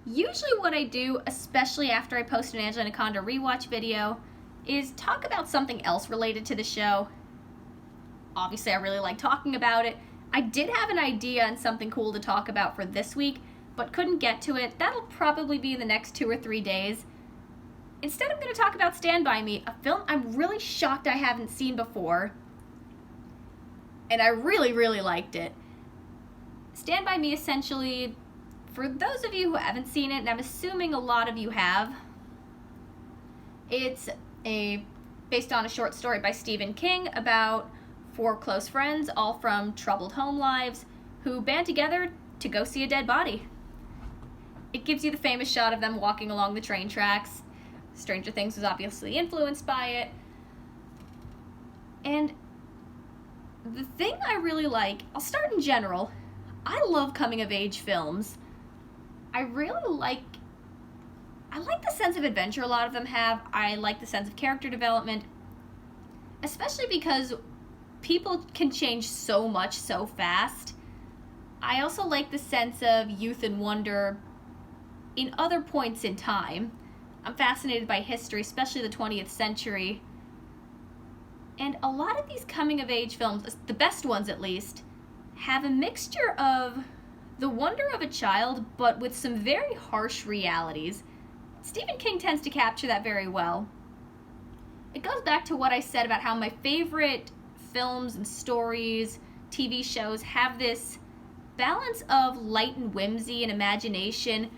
Usually what I do, especially after I post an AmazzonKane's rewatch video, is talk about something else related to the show. Obviously, I really like talking about it. I did have an idea on something cool to talk about for this week, but couldn't get to it. That'll probably be in the next 2 or 3 days. Instead, I'm going to talk about Stand By Me, a film I'm really shocked I haven't seen before, and I really, really liked it. Stand By Me, essentially, for those of you who haven't seen it, and I'm assuming a lot of you have, it's based on a short story by Stephen King about 4 close friends, all from troubled home lives, who band together to go see a dead body. It gives you the famous shot of them walking along the train tracks. Stranger Things was obviously influenced by it. And the thing I really like, I'll start in general, I love coming-of-age films. I like the sense of adventure a lot of them have. I like the sense of character development, especially because people can change so much so fast. I also like the sense of youth and wonder in other points in time. I'm fascinated by history, especially the 20th century. And a lot of these coming-of-age films, the best ones at least, have a mixture of the wonder of a child, but with some very harsh realities. Stephen King tends to capture that very well. It goes back to what I said about how my favorite films and stories, TV shows, have this balance of light and whimsy and imagination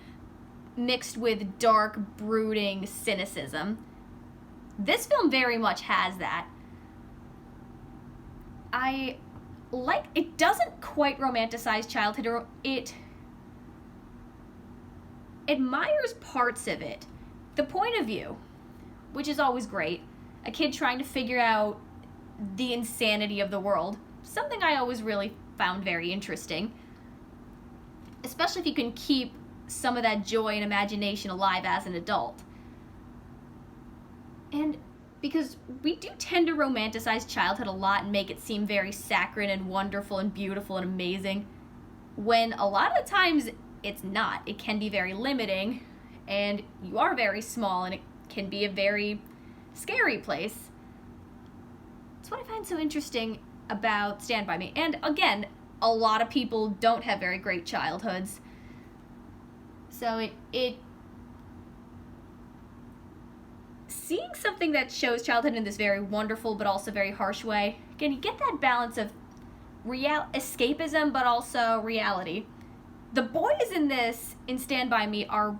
mixed with dark, brooding cynicism. This film very much has that. It doesn't quite romanticize childhood. It admires parts of it. The point of view, which is always great. A kid trying to figure out the insanity of the world. Something I always really found very interesting. Especially if you can keep some of that joy and imagination alive as an adult. And because we do tend to romanticize childhood a lot and make it seem very saccharine and wonderful and beautiful and amazing, when a lot of the times it's not. It can be very limiting, and you are very small, and it can be a very scary place. That's what I find so interesting about Stand By Me. And again, a lot of people don't have very great childhoods. So seeing something that shows childhood in this very wonderful but also very harsh way, again, you get that balance of escapism but also reality. The boys in Stand By Me are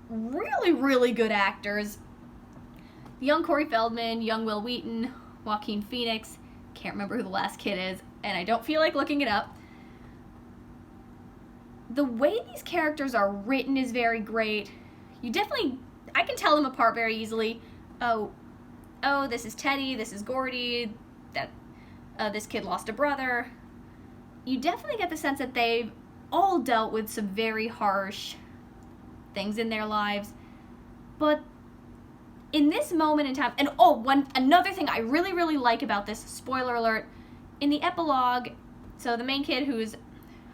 really, really good actors. Young Corey Feldman, young Will Wheaton, Joaquin Phoenix, can't remember who the last kid is, and I don't feel like looking it up. The way these characters are written is very great. I can tell them apart very easily. Oh, this is Teddy, this is Gordy, this kid lost a brother. You definitely get the sense that they've all dealt with some very harsh things in their lives. But in this moment in time, and another thing I really, really like about this, spoiler alert, in the epilogue, so the main kid who's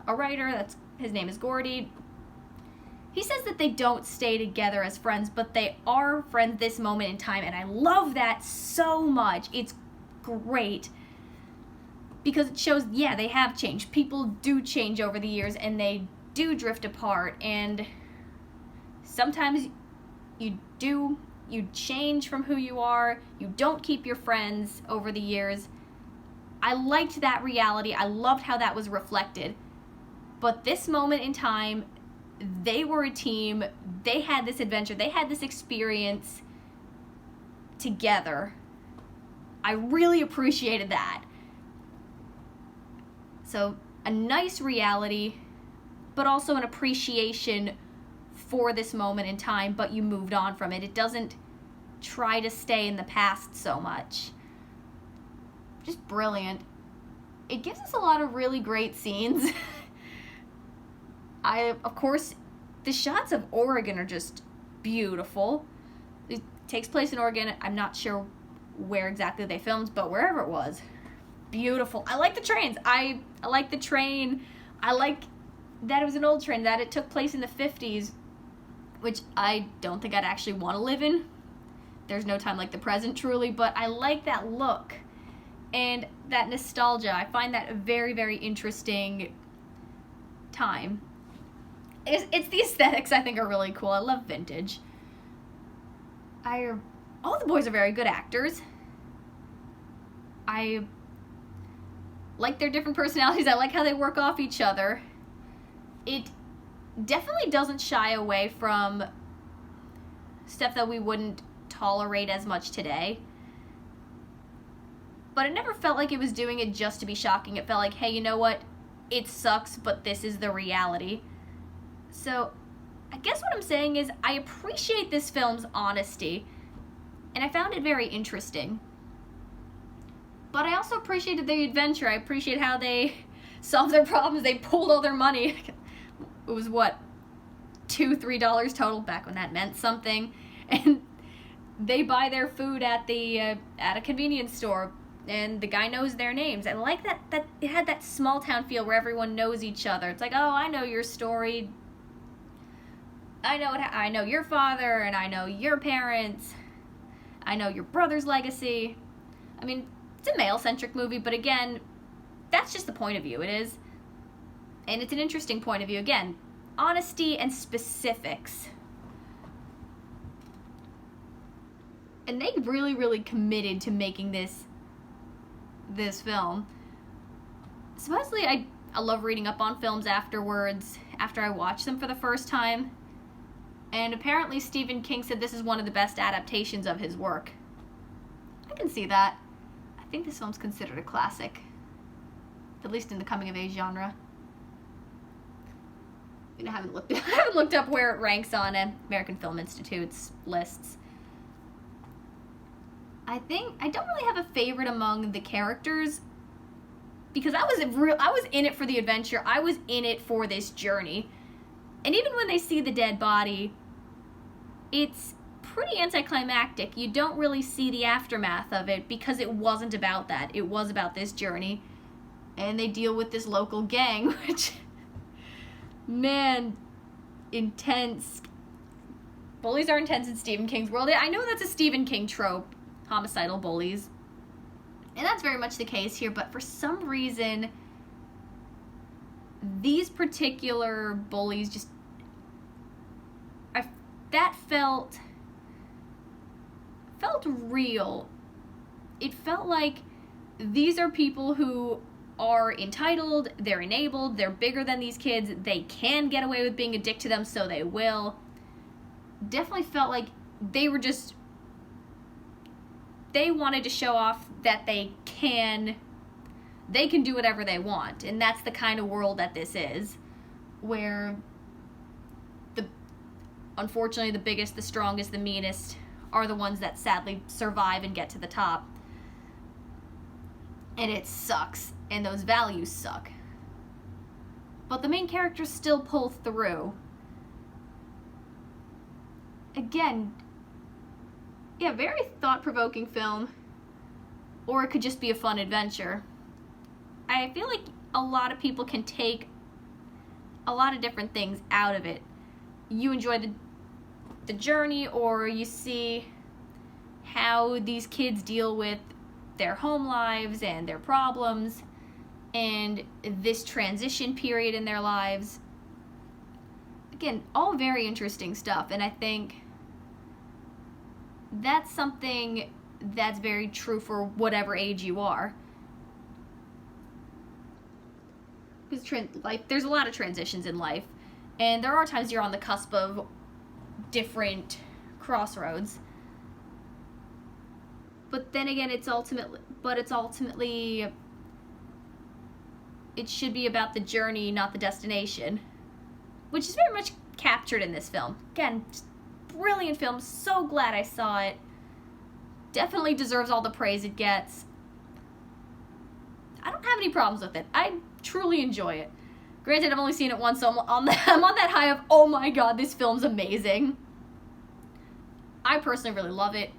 a writer, his name is Gordy, he says that they don't stay together as friends, but they are friends this moment in time, and I love that so much. It's great. Because it shows, yeah, they have changed. People do change over the years, and they do drift apart, and sometimes you change from who you are. You don't keep your friends over the years. I liked that reality. I loved how that was reflected. But this moment in time, they were a team. They had this adventure. They had this experience together. I really appreciated that. So a nice reality, but also an appreciation for this moment in time, but you moved on from it. It doesn't try to stay in the past so much. Just brilliant. It gives us a lot of really great scenes. Of course, the shots of Oregon are just beautiful. It takes place in Oregon. I'm not sure where exactly they filmed, but wherever it was, beautiful. I like the trains. I like the train. I like that it was an old train, that it took place in the 50s. which I don't think I'd actually want to live in. There's no time like the present, truly, but I like that look and that nostalgia. I find that a very, very interesting time. It's the aesthetics I think are really cool. I love vintage. All the boys are very good actors. I like their different personalities. I like how they work off each other. It definitely doesn't shy away from stuff that we wouldn't tolerate as much today. But it never felt like it was doing it just to be shocking. It felt like, hey, you know what? It sucks, but this is the reality. So, I guess what I'm saying is I appreciate this film's honesty, and I found it very interesting. But I also appreciated the adventure. I appreciate how they solved their problems. They pulled all their money. It was what, $2-3 total back when that meant something. And they buy their food at a convenience store, and the guy knows their names. I like that it had that small town feel where everyone knows each other. It's like, oh, I know your story. I know your father, and I know your parents. I know your brother's legacy. I mean, it's a male-centric movie, but again, that's just the point of view. It is. And it's an interesting point of view. Again, honesty and specifics. And they really, really committed to making this film. Supposedly, I love reading up on films afterwards, after I watch them for the first time. And apparently Stephen King said this is one of the best adaptations of his work. I can see that. I think this film's considered a classic. At least in the coming-of-age genre. I haven't looked up where it ranks on American Film Institute's lists. I don't really have a favorite among the characters, because I was in it for the adventure. I was in it for this journey. And even when they see the dead body, it's pretty anticlimactic. You don't really see the aftermath of it because it wasn't about that. It was about this journey. And they deal with this local gang, which, man, intense. Bullies are intense in Stephen King's world. I know that's a Stephen King trope, homicidal bullies. And that's very much the case here, but for some reason, these particular bullies just, that felt real. It felt like these are people who are entitled, they're enabled, they're bigger than these kids, they can get away with being a dick to them, so they will. Definitely felt like they wanted to show off that they can do whatever they want, and that's the kind of world that this is, where unfortunately the biggest, the strongest, the meanest are the ones that sadly survive and get to the top. And it sucks, and those values suck. But the main characters still pull through. Again, yeah, very thought-provoking film, or it could just be a fun adventure. I feel like a lot of people can take a lot of different things out of it. You enjoy the journey, or you see how these kids deal with their home lives and their problems and this transition period in their lives. Again, all very interesting stuff, and I think that's something that's very true for whatever age you are. Because there's a lot of transitions in life, and there are times you're on the cusp of different crossroads. But then again, it should be about the journey, not the destination, which is very much captured in this film. Again, brilliant film. So glad I saw it. Definitely deserves all the praise it gets. I don't have any problems with it. I truly enjoy it. Granted, I've only seen it once, so I'm on that high of, oh my god, this film's amazing. I personally really love it.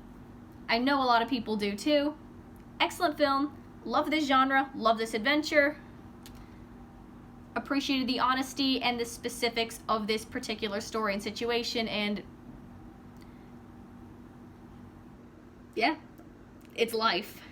I know a lot of people do too. Excellent film. Love this genre. Love this adventure. appreciated the honesty and the specifics of this particular story and situation, and yeah, it's life.